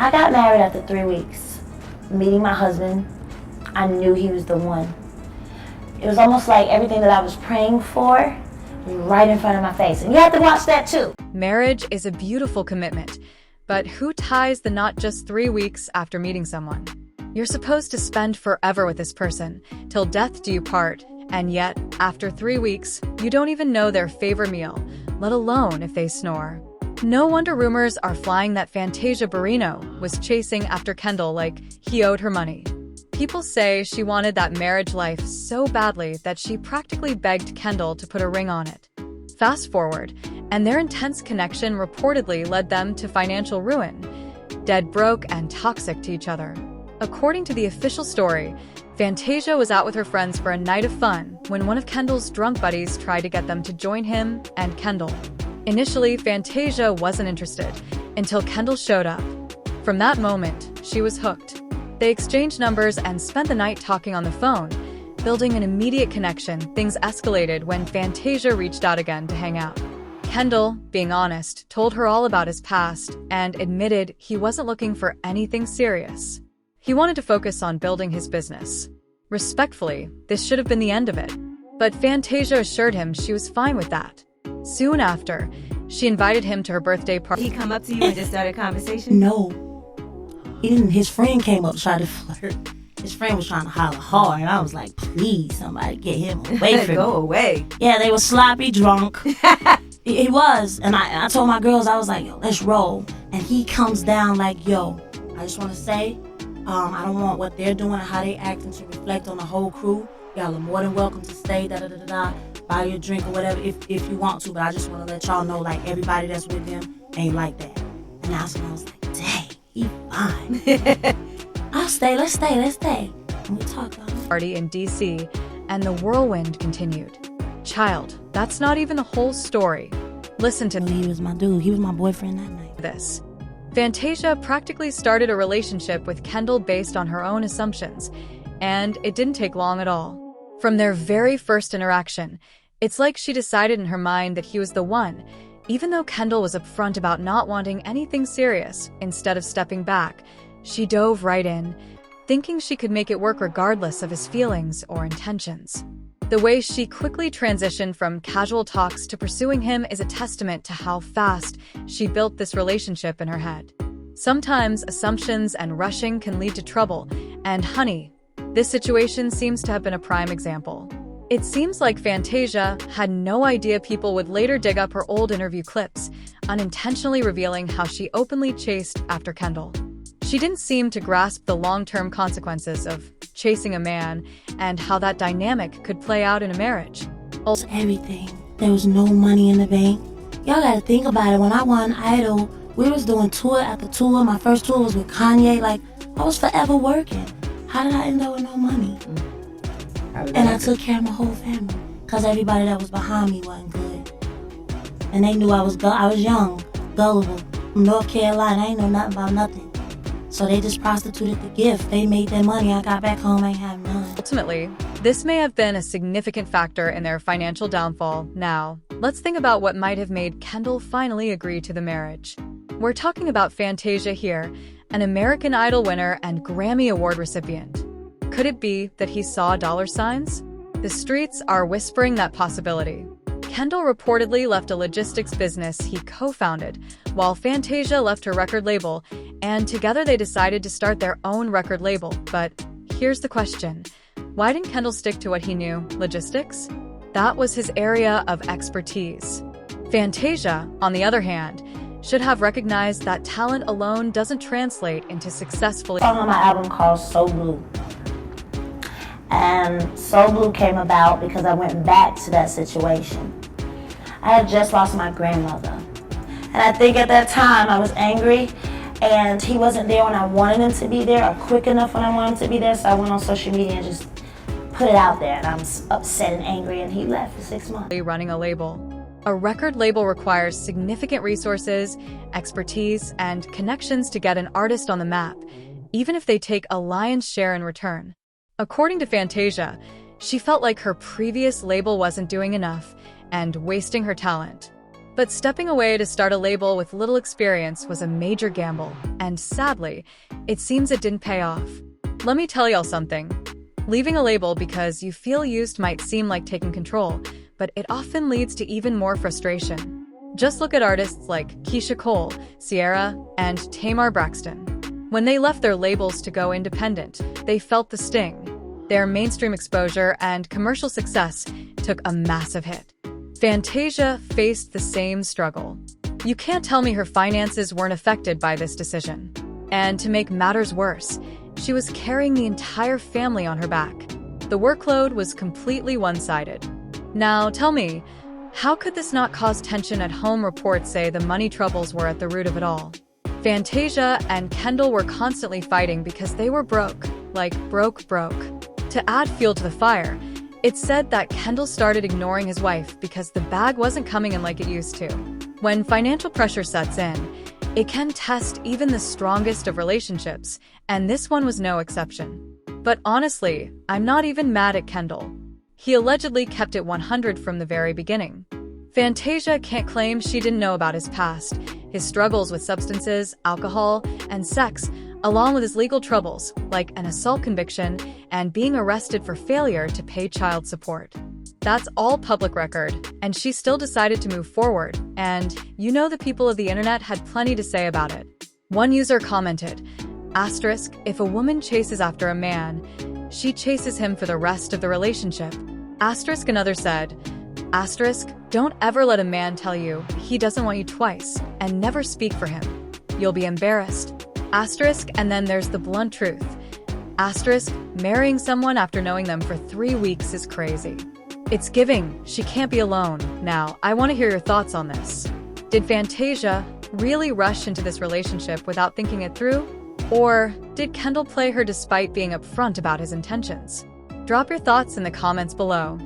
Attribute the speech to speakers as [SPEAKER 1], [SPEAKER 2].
[SPEAKER 1] I got married after 3 weeks. Meeting my husband, I knew he was the one. It was almost like everything that I was praying for was right in front of my face. And you have to watch that too.
[SPEAKER 2] Marriage is a beautiful commitment, but who ties the knot just 3 weeks after meeting someone? You're supposed to spend forever with this person, till death do you part, and yet, after 3 weeks, you don't even know their favorite meal, let alone if they snore. No wonder rumors are flying that Fantasia Barrino was chasing after Kendall like he owed her money. People say she wanted that marriage life so badly that she practically begged Kendall to put a ring on it. Fast forward, and their intense connection reportedly led them to financial ruin, dead broke and toxic to each other. According to the official story, Fantasia was out with her friends for a night of fun when one of Kendall's drunk buddies tried to get them to join him and Kendall. Initially, Fantasia wasn't interested until Kendall showed up. From that moment, she was hooked. They exchanged numbers and spent the night talking on the phone, building an immediate connection. Things escalated when Fantasia reached out again to hang out. Kendall, being honest, told her all about his past and admitted he wasn't looking for anything serious. He wanted to focus on building his business. Respectfully, this should have been the end of it, but Fantasia assured him she was fine with that. Soon after, she invited him to her birthday party.
[SPEAKER 3] He come up to you and just started a conversation?
[SPEAKER 1] No. He didn't. His friend came up trying to flirt. His friend was trying to holler hard, and I was like, please, somebody get him away from me.
[SPEAKER 3] Go away.
[SPEAKER 1] Yeah, they were sloppy drunk. He was. And I told my girls, I was like, yo, let's roll. And he comes down like, yo, I just want to say, I don't want what they're doing and how they acting to reflect on the whole crew. Y'all are more than welcome to stay, da-da-da-da-da, buy your drink or whatever if you want to. But I just want to let y'all know, like, everybody that's with them ain't like that. And that's when I was like, dang, he fine. I'll stay, let's stay. And we talked about it.
[SPEAKER 2] Party in DC, and the whirlwind continued. Child, that's not even the whole story. Listen to
[SPEAKER 1] He was my dude. He was my boyfriend that night.
[SPEAKER 2] this. Fantasia practically started a relationship with Kendall based on her own assumptions, and it didn't take long at all. From their very first interaction, it's like she decided in her mind that he was the one, even though Kendall was upfront about not wanting anything serious. Instead of stepping back, she dove right in, thinking she could make it work regardless of his feelings or intentions. The way she quickly transitioned from casual talks to pursuing him is a testament to how fast she built this relationship in her head. Sometimes assumptions and rushing can lead to trouble, and honey, this situation seems to have been a prime example. It seems like Fantasia had no idea people would later dig up her old interview clips, unintentionally revealing how she openly chased after Kendall. She didn't seem to grasp the long-term consequences of chasing a man and how that dynamic could play out in a marriage.
[SPEAKER 1] Everything. There was no money in the bank. Y'all gotta think about it. When I won Idol, we was doing tour after tour. My first tour was with Kanye. Like, I was forever working. How did I end up with no money? And I took care of my whole family because everybody that was behind me wasn't good. And they knew I was young, gullible, from North Carolina. I ain't know nothing about nothing. So they just prostituted the gift. They made their money. I got back home, I ain't have none.
[SPEAKER 2] Ultimately, this may have been a significant factor in their financial downfall. Now, let's think about what might have made Kendall finally agree to the marriage. We're talking about Fantasia here, an American Idol winner and Grammy Award recipient. Could it be that he saw dollar signs? The streets are whispering that possibility. Kendall reportedly left a logistics business he co-founded, while Fantasia left her record label, and together they decided to start their own record label. But here's the question. Why didn't Kendall stick to what he knew, logistics? That was his area of expertise. Fantasia, on the other hand, should have recognized that talent alone doesn't translate into successfully.
[SPEAKER 1] Song on my album called So Blue. And So Blue came about because I went back to that situation. I had just lost my grandmother. And I think at that time I was angry and he wasn't there when I wanted him to be there or quick enough when I wanted him to be there. So I went on social media and just put it out there and I'm upset and angry and he left for 6 months.
[SPEAKER 2] Running a label. A record label requires significant resources, expertise, and connections to get an artist on the map, even if they take a lion's share in return. According to Fantasia, she felt like her previous label wasn't doing enough and wasting her talent. But stepping away to start a label with little experience was a major gamble, and sadly, it seems it didn't pay off. Let me tell y'all something. Leaving a label because you feel used might seem like taking control, but it often leads to even more frustration. Just look at artists like Keisha Cole, Sierra, and Tamar Braxton. When they left their labels to go independent, they felt the sting. Their mainstream exposure and commercial success took a massive hit. Fantasia faced the same struggle. You can't tell me her finances weren't affected by this decision. And to make matters worse, she was carrying the entire family on her back. The workload was completely one-sided. Now, tell me, how could this not cause tension at home? Reports say the money troubles were at the root of it all. Fantasia and Kendall were constantly fighting because they were broke. Like, broke. To add fuel to the fire, it's said that Kendall started ignoring his wife because the bag wasn't coming in like it used to. When financial pressure sets in, it can test even the strongest of relationships, and this one was no exception. But honestly, I'm not even mad at Kendall. He allegedly kept it 100 from the very beginning. Fantasia can't claim she didn't know about his past, his struggles with substances, alcohol, and sex, along with his legal troubles, like an assault conviction and being arrested for failure to pay child support. That's all public record, and she still decided to move forward, and you know the people of the internet had plenty to say about it. One user commented, "Asterisk, if a woman chases after a man, she chases him for the rest of the relationship." Asterisk, another said, "Asterisk, don't ever let a man tell you he doesn't want you twice, and never speak for him. You'll be embarrassed." Asterisk, and then there's the blunt truth. Asterisk, marrying someone after knowing them for 3 weeks is crazy. It's giving, she can't be alone. Now, I want to hear your thoughts on this. Did Fantasia really rush into this relationship without thinking it through? Or did Kendall play her despite being upfront about his intentions? Drop your thoughts in the comments below.